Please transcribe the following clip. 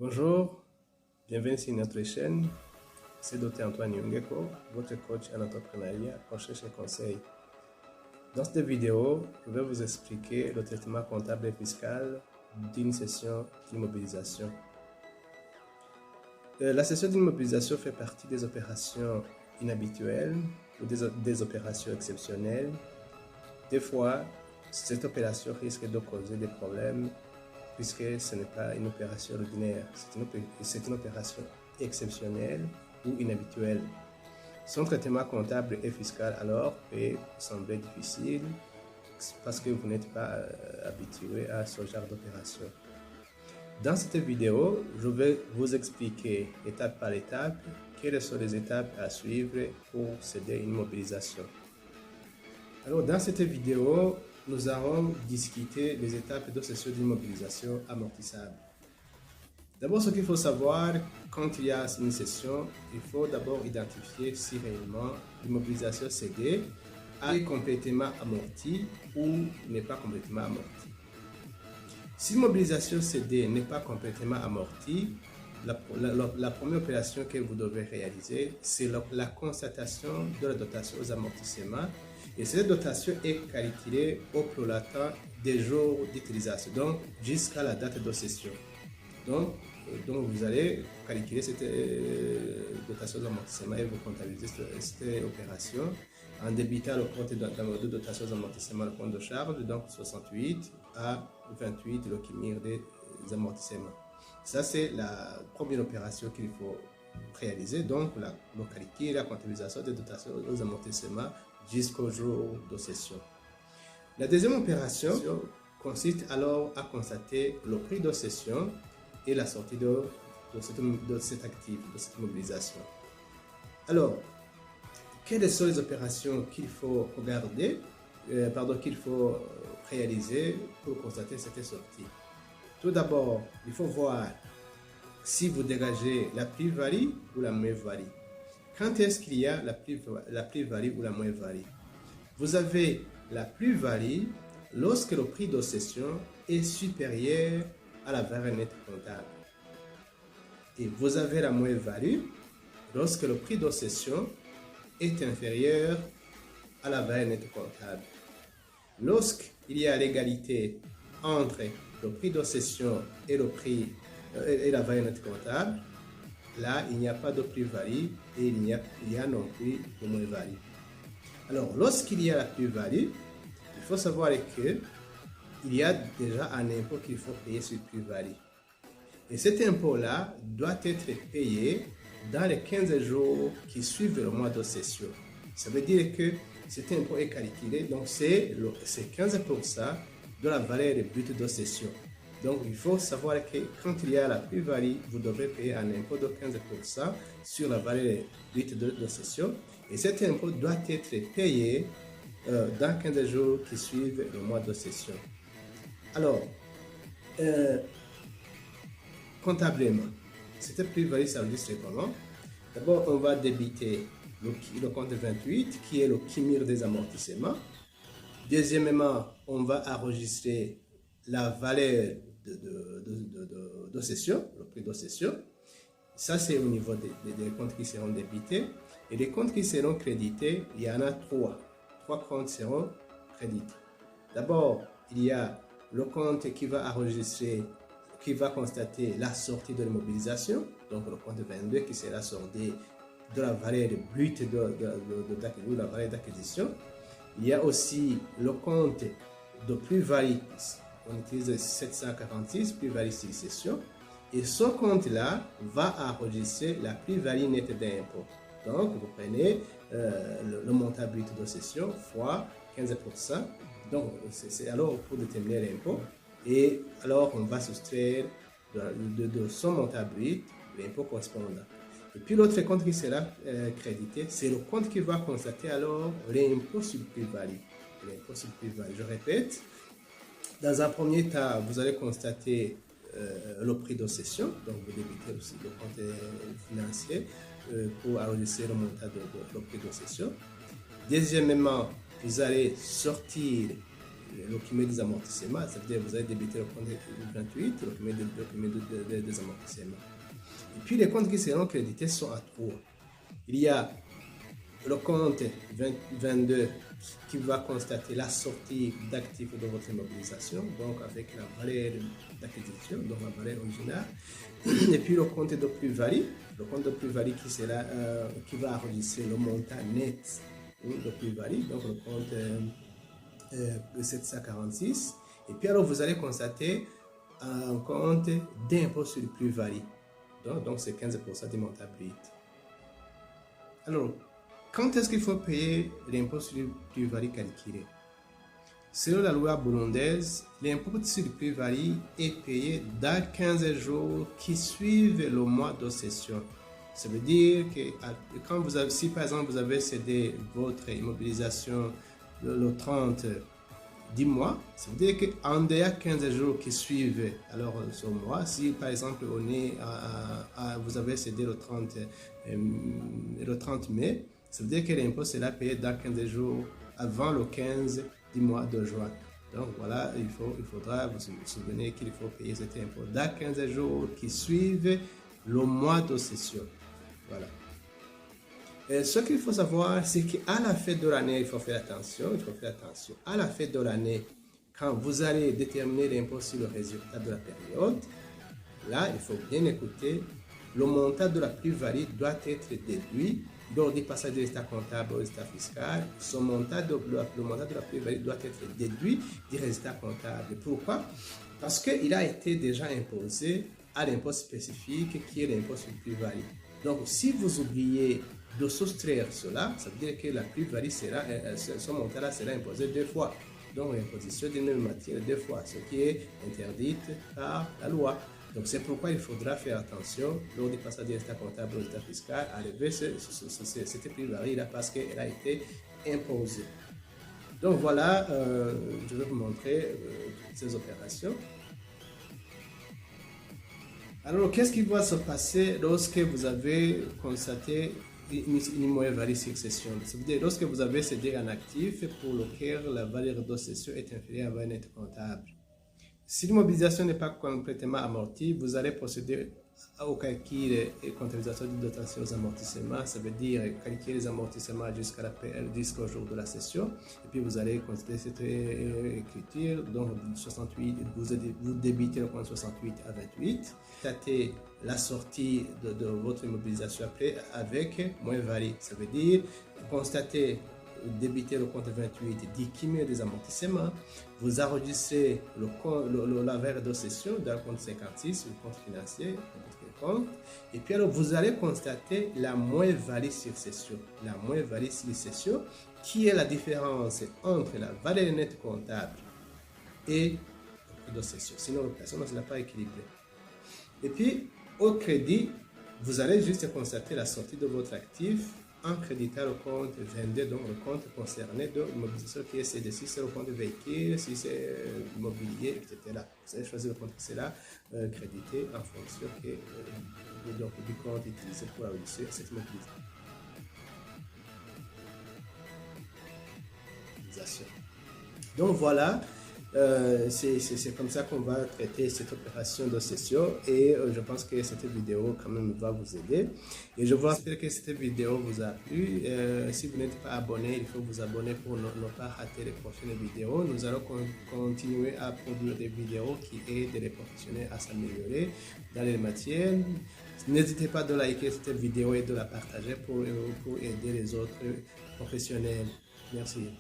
Bonjour, bienvenue sur notre chaîne. C'est Dr Antoine Yungeko, votre coach en entrepreneuriat, recherche et conseil. Dans cette vidéo, je vais vous expliquer le traitement comptable et fiscal d'une session d'immobilisation. La session d'immobilisation fait partie des opérations inhabituelles ou des opérations exceptionnelles. Des fois, cette opération risque de causer des problèmes puisque ce n'est pas une opération ordinaire, c'est une opération exceptionnelle ou inhabituelle. Son traitement comptable et fiscal alors peut sembler difficile parce que vous n'êtes pas habitué à ce genre d'opération. Dans cette vidéo, je vais vous expliquer étape par étape quelles sont les étapes à suivre pour céder une mobilisation. Alors, dans cette vidéo, nous allons discuter des étapes de session d'immobilisation amortissable. D'abord, ce qu'il faut savoir, quand il y a une session, il faut d'abord identifier si réellement l'immobilisation cédée est complètement amortie ou n'est pas complètement amortie. Si l'immobilisation cédée n'est pas complètement amortie, la première opération que vous devez réaliser, c'est la constatation de la dotation aux amortissements. Et cette dotation est calculée au prorata des jours d'utilisation, donc jusqu'à la date de cession. Donc vous allez calculer cette dotation d'amortissement et vous comptabilisez cette opération en débitant le compte de dotation d'amortissement, le compte de charge, donc 68 à 28, le cumul des amortissements. Ça, c'est la première opération qu'il faut réaliser, donc le calcul, la comptabilisation des dotations aux amortissements jusqu'au jour de cession. La deuxième opération consiste alors à constater le prix de cession et la sortie de cet actif, de cette mobilisation. Alors, quelles sont les opérations qu'il faut regarder, qu'il faut réaliser pour constater cette sortie? Tout d'abord, il faut voir si vous dégagez la plus-value ou la moins-value. Quand est-ce qu'il y a la plus-value ou la moins-value? Vous avez la plus-value lorsque le prix de cession est supérieur à la valeur nette comptable. Et vous avez la moins-value lorsque le prix de cession est inférieur à la valeur nette comptable. Lorsqu'il y a l'égalité entre le prix de cession et la valeur nette comptable, là, il n'y a pas de plus-value et il y a non plus de moins-value. Alors, lorsqu'il y a la plus-value, il faut savoir qu'il y a déjà un impôt qu'il faut payer sur plus-value. Et cet impôt-là doit être payé dans les 15 jours qui suivent le mois de cession. Ça veut dire que cet impôt est calculé, donc c'est 15% de la valeur brute de cession. Donc, il faut savoir que quand il y a la plus-value, vous devez payer un impôt de 15% sur la valeur brute de cession. Et cet impôt doit être payé dans 15 jours qui suivent le mois de cession. Alors, comptablement, cette plus-value s'enregistre comment? D'abord, on va débiter le compte 28 qui est le cumul des amortissements. Deuxièmement, on va enregistrer la valeur de cession, le prix de cession. Ça, c'est au niveau des comptes qui seront débités. Et les comptes qui seront crédités, il y en a trois. Trois comptes seront crédités. D'abord, il y a le compte qui va enregistrer, qui va constater la sortie de l'immobilisation. Donc, le compte 22 qui sera sorti de la valeur brute de la valeur d'acquisition. Il y a aussi le compte de plus-value. On utilise 746 plus-value sur cession. Et ce compte-là va enregistrer la plus-value nette d'impôt. Donc, vous prenez le montant brut de cession fois 15%. Donc, c'est alors pour déterminer l'impôt. Et alors, on va soustraire de son montant brut l'impôt correspondant. Et puis, l'autre compte qui sera crédité, c'est le compte qui va constater alors l'impôt sur plus-value. L'impôt sur plus-value. Je répète, dans un premier temps, vous allez constater le prix de cession, donc vous débitez aussi le compte financier pour enregistrer le montant de prix de cession. Deuxièmement, vous allez sortir l'occumé des amortissements, ça veut dire que vous allez débiter le compte 28, l'occumé des amortissements. Et puis les comptes qui seront crédités sont à 3. Il y a le compte 22 qui va constater la sortie d'actifs de votre immobilisation, donc avec la valeur d'acquisition, donc la valeur originale. Et puis le compte de plus-value, qui va enregistrer le montant net de plus-value, donc le compte 746. Et puis alors vous allez constater un compte d'impôt sur le plus-value, donc c'est 15% du montant brut. Alors, quand est-ce qu'il faut payer l'impôt sur le plus-value calculé? Selon la loi burundaise, l'impôt sur le plus-value est payé dans 15 jours qui suivent le mois de cession. Ça veut dire que quand si par exemple vous avez cédé votre immobilisation le 30 du mois, ça veut dire qu'en dehors 15 jours qui suivent alors ce mois, si par exemple vous avez cédé le 30 mai, ça veut dire que l'impôt sera payé dans 15 jours avant le 15 du mois de juin. Donc voilà, il faudra vous souvenir qu'il faut payer cet impôt dans 15 jours qui suivent le mois de cession. Voilà. Et ce qu'il faut savoir, c'est qu'à la fin de l'année, il faut faire attention. À la fin de l'année, quand vous allez déterminer l'impôt sur le résultat de la période, là, il faut bien écouter, le montant de la plus-value doit être déduit lors du passage de l'état comptable au résultat fiscal. Le montant de la plus-value doit être déduit du résultat comptable. Pourquoi? Parce qu'il a été déjà imposé à l'impôt spécifique qui est l'impôt sur la plus-value. Donc, si vous oubliez de soustraire cela, ça veut dire que la plus-value ce montant-là sera imposé 2 fois. Donc, l'imposition d'une même matière 2 fois, ce qui est interdite par la loi. Donc, c'est pourquoi il faudra faire attention lors du passage de l'état comptable au résultat fiscal à lever cette plus-value-là parce qu'elle a été imposée. Donc, voilà, je vais vous montrer ces opérations. Alors, qu'est-ce qui va se passer lorsque vous avez constaté une moins-value succession? Ça veut dire lorsque vous avez cédé un actif pour lequel la valeur de cession est inférieure à la valeur nette comptable. Si l'immobilisation n'est pas complètement amortie, vous allez procéder au calcul et comptabilisation de dotation aux amortissements. Ça veut dire calculer les amortissements jusqu'au jour de la cession. Et puis vous allez considérer cette écriture. Donc 68, vous débitez le compte 68 à 28. Constatez la sortie de votre immobilisation après avec moins-value. Ça veut dire constater débiter le compte 28 du cumul des amortissements, vous enregistrez la valeur de cession dans le compte 56, le compte financier, et puis alors vous allez constater la moins-value sur cession. La moins-value sur cession, qui est la différence entre la valeur nette comptable et le prix de cession. Sinon, l'opération ne sera pas équilibrée. Et puis, au crédit, vous allez juste constater la sortie de votre actif en créditant le compte 22, donc le compte concerné de l'immobilisation qui est cédé. Si c'est le compte véhicule, si c'est immobilier, etc. Vous allez choisir le compte qui sera crédité en fonction du compte utilisé pour réaliser cette immobilisation. Donc voilà. C'est comme ça qu'on va traiter cette opération de cession et je pense que cette vidéo quand même va vous aider et je vous rappelle que cette vidéo vous a plu. Si vous n'êtes pas abonné, il faut vous abonner pour ne pas rater les prochaines vidéos. Nous allons continuer à produire des vidéos qui aident les professionnels à s'améliorer dans les matières. N'hésitez pas à liker cette vidéo et de la partager pour aider les autres professionnels. Merci.